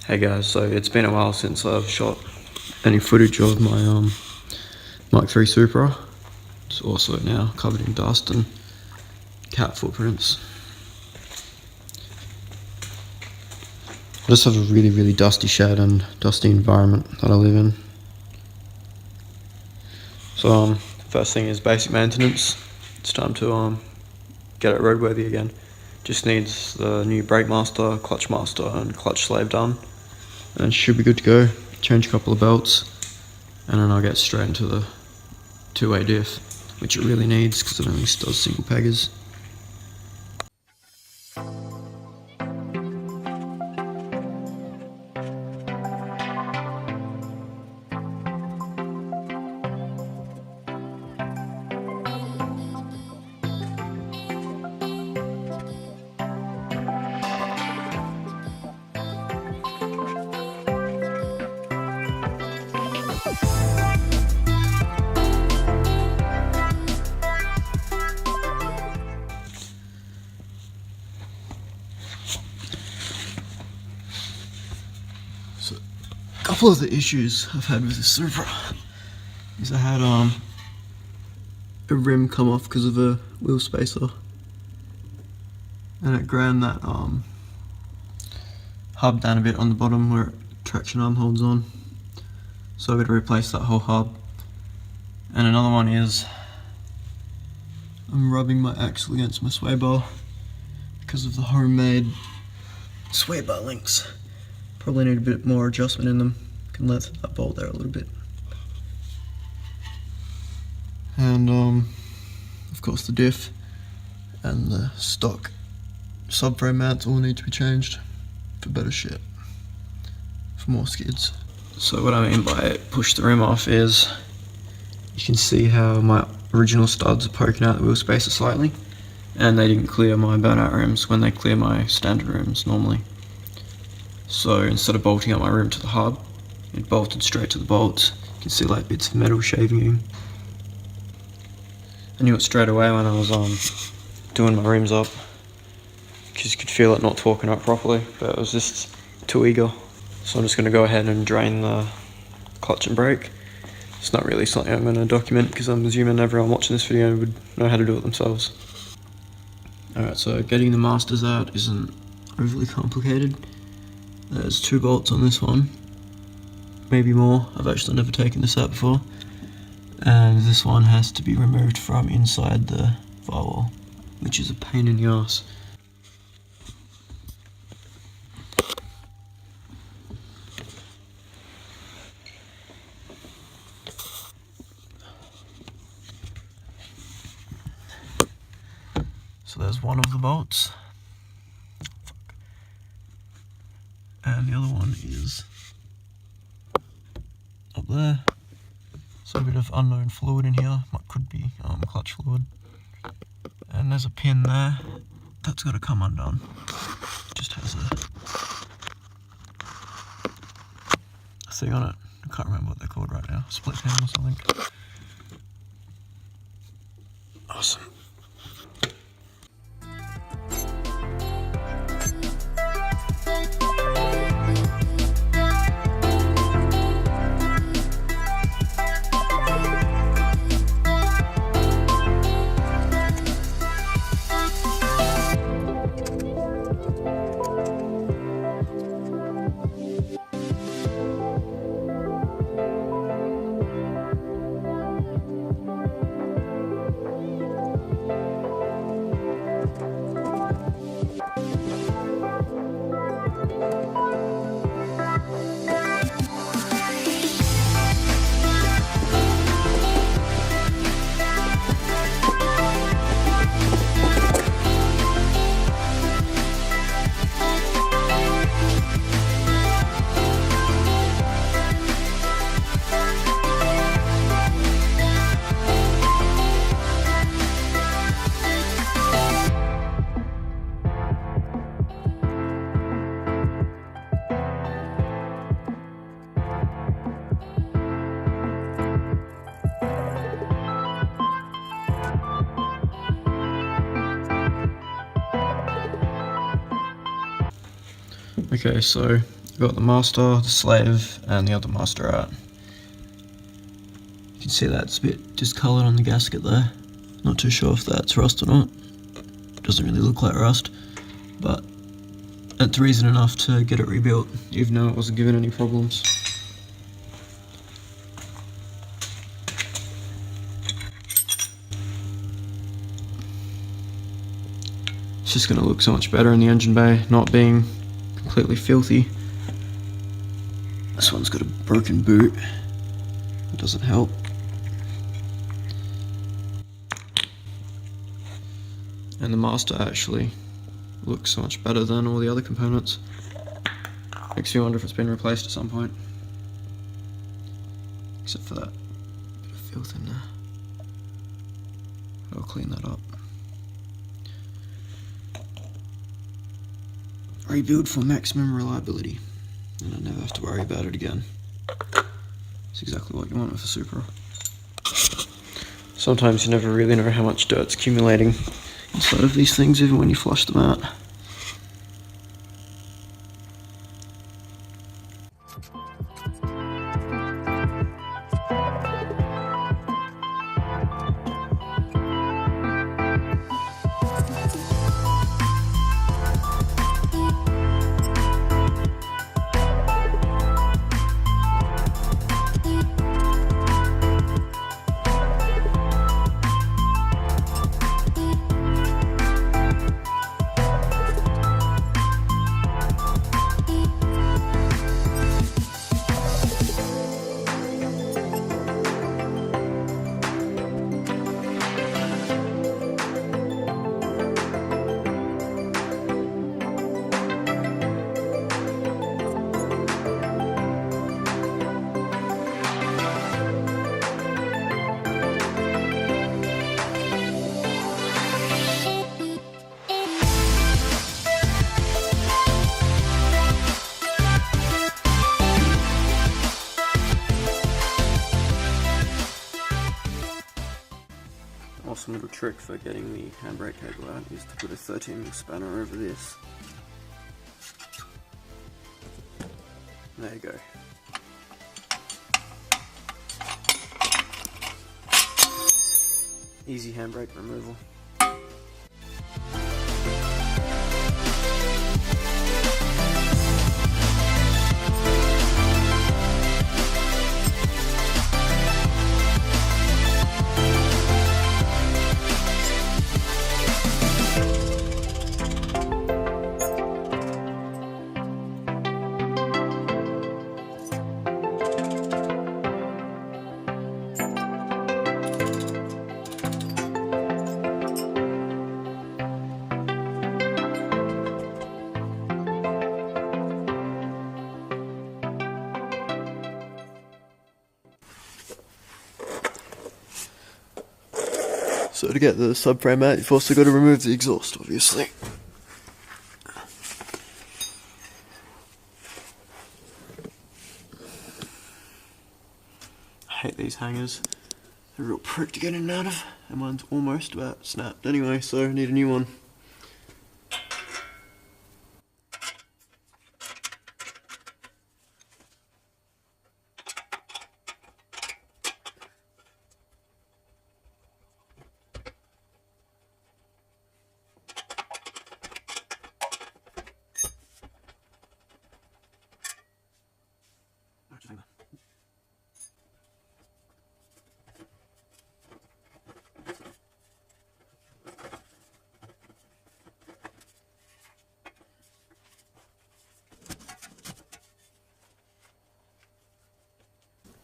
Hey guys, so it's been a while since I've shot any footage of my Mark III Supra. It's also now covered in dust and cat footprints. I just have a really dusty shed and dusty environment that I live in. So first thing is basic maintenance. It's time to get it roadworthy again. Just needs the new brake master, clutch master and clutch slave done. And should be good to go. Change a couple of belts and then I'll get straight into the two-way diff, which it really needs because it only does single peggers. So, a couple of the issues I've had with this Supra is I had a rim come off because of a wheel spacer, and it ground that hub down a bit on the bottom where traction arm holds on, so I've got to replace that whole hub. And another one is I'm rubbing my axle against my sway bar because of the homemade sway bar links. Probably need a bit more adjustment in them. Can lengthen that bolt there a little bit. And of course the diff and the stock subframe mounts all need to be changed for better shit, for more skids. So what I mean by push the rim off is you can see how my original studs are poking out the wheel spacer slightly, and they didn't clear my burnout rims when they clear my standard rims normally. So instead of bolting up my rim to the hub, it bolted straight to the bolts. You can see like bits of metal shaving in. I knew it straight away when I was doing my rims up, because you could feel it not torquing up properly, but it was just too eager. So I'm just going to go ahead and drain the clutch and brake. It's not really something I'm going to document because I'm assuming everyone watching this video would know how to do it themselves. Alright, so getting the masters out isn't overly complicated. There's 2 bolts on this one, maybe more. I've actually never taken this out before. And this one has to be removed from inside the firewall, which is a pain in the ass. So there's one of the bolts. And the other one is up there. So a bit of unknown fluid in here, what could be clutch fluid. And there's a pin there, that's got to come undone. Just has a thing on it, I can't remember what they're called right now, split pin or something. Awesome. Okay, so We've got the master, the slave, and the other master out. You can see that's a bit discoloured on the gasket there. Not too sure if that's rust or not. Doesn't really look like rust, but that's reason enough to get it rebuilt, even though it wasn't given any problems. It's just going to look so much better in the engine bay, not being completely filthy. This one's got a broken boot. It doesn't help. And the master actually looks so much better than all the other components. Makes me wonder if it's been replaced at some point. Except for that bit of filth in there. I'll clean that up. Rebuild for maximum reliability, and I never have to worry about it again. It's exactly what you want with a Supra. Sometimes you never really know how much dirt's accumulating inside of these things, even when you flush them out. Awesome little trick for getting the handbrake cable out is to put a 13mm spanner over this. There you go. Easy handbrake removal. So to get the subframe out, you've also got to remove the exhaust, obviously. I hate these hangers. They're a real prick to get in and out of, and mine's almost about snapped anyway, so I need a new one.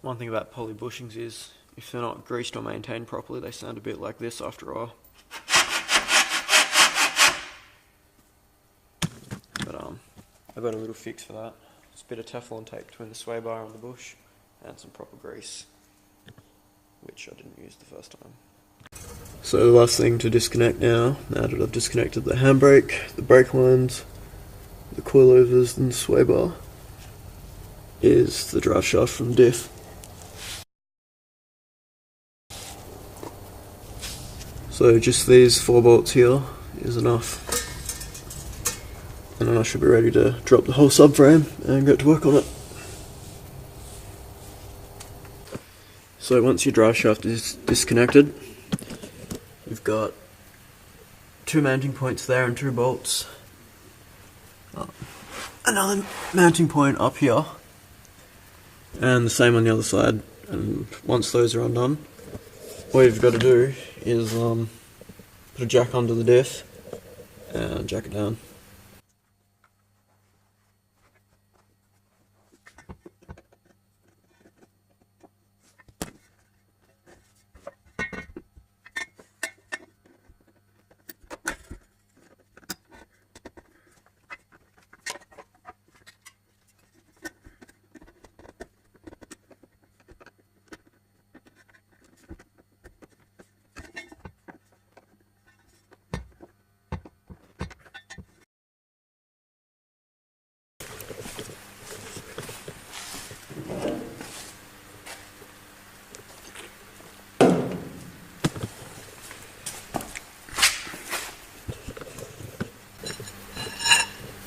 One thing about poly bushings is, if they're not greased or maintained properly, they sound a bit like this after a while. But I've got a little fix for that. It's a bit of Teflon tape between the sway bar and the bush, and some proper grease, which I didn't use the first time. So the last thing to disconnect now that I've disconnected the handbrake, the brake lines, the coilovers and the sway bar, is the drive shaft from the diff. So just these 4 bolts here is enough. and then I should be ready to drop the whole subframe and get to work on it. So once your drive shaft is disconnected, you've got 2 mounting points there and 2 bolts. Another mounting point up here, and the same on the other side. And once those are undone, all you've got to do is put a jack under the diff and jack it down.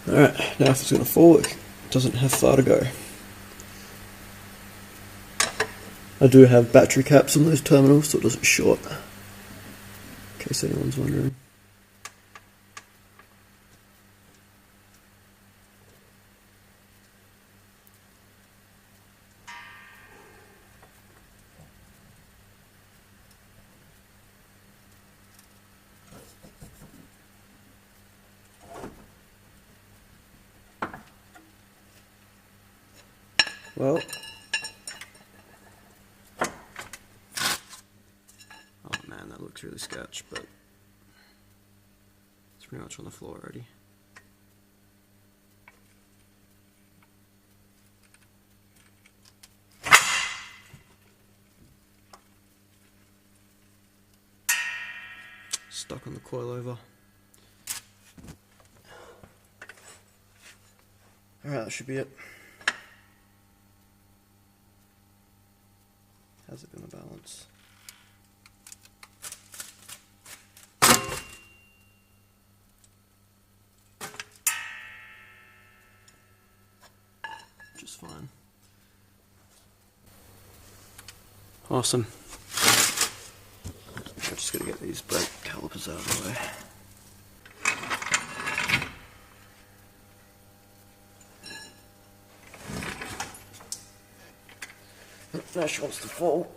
Alright, now if it's going to fall, it doesn't have far to go. I do have battery caps on those terminals so it doesn't short, in case anyone's wondering. Well, oh man, that looks really sketch, but it's pretty much on the floor already. Stuck on the coilover. Alright, that should be it. How's it going to balance? Just fine. Awesome. I'm just going to get these brake calipers out of the way. Now she wants to fall.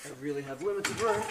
I really have limited room.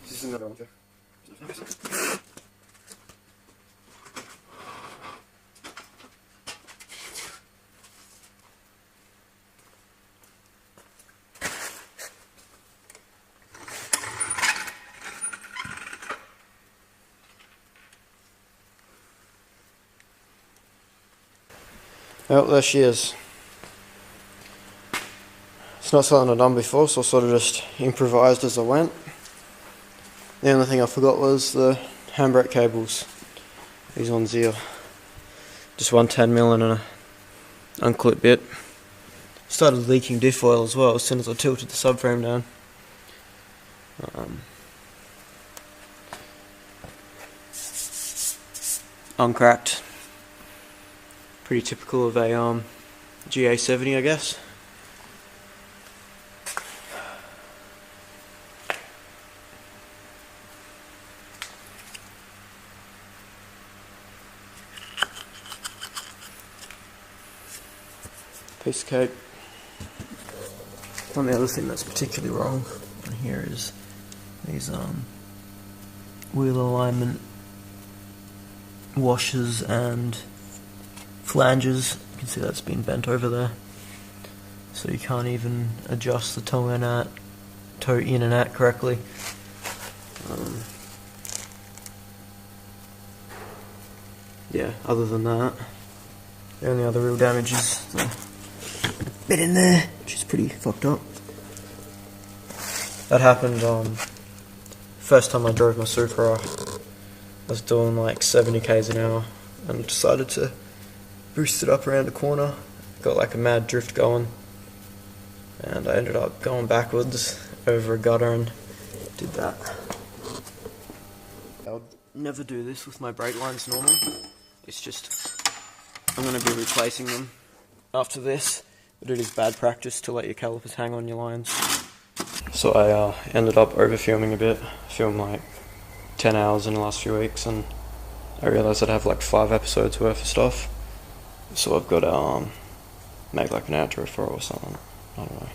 This is another one, Jeff. Oh, there she is. It's not something I've done before, so I sort of just improvised as I went. The only thing I forgot was the handbrake cables. These ones here. Just one 10mm and a unclipped bit. Started leaking diff oil as well as soon as I tilted the subframe down. uncracked. Pretty typical of a GA70, I guess. Piece of cake. And the other thing that's particularly wrong on here is these wheel alignment washers and flanges. You can see that's been bent over there, so you can't even adjust the toe in and out correctly. Yeah, other than that, the only other real damage is the bit in there, which is pretty fucked up. That happened first time I drove my Supra. I was doing like 70 k's an hour and decided to boost it up around a corner. Got like a mad drift going, and I ended up going backwards over a gutter and did that. I would never do this with my brake lines normally. It's just, I'm going to be replacing them after this, but it is bad practice to let your calipers hang on your lines. So I ended up over filming a bit. Filmed like 10 hours in the last few weeks, and I realised I'd have like 5 episodes worth of stuff. So I've got to make like an outro for it or something. I don't know.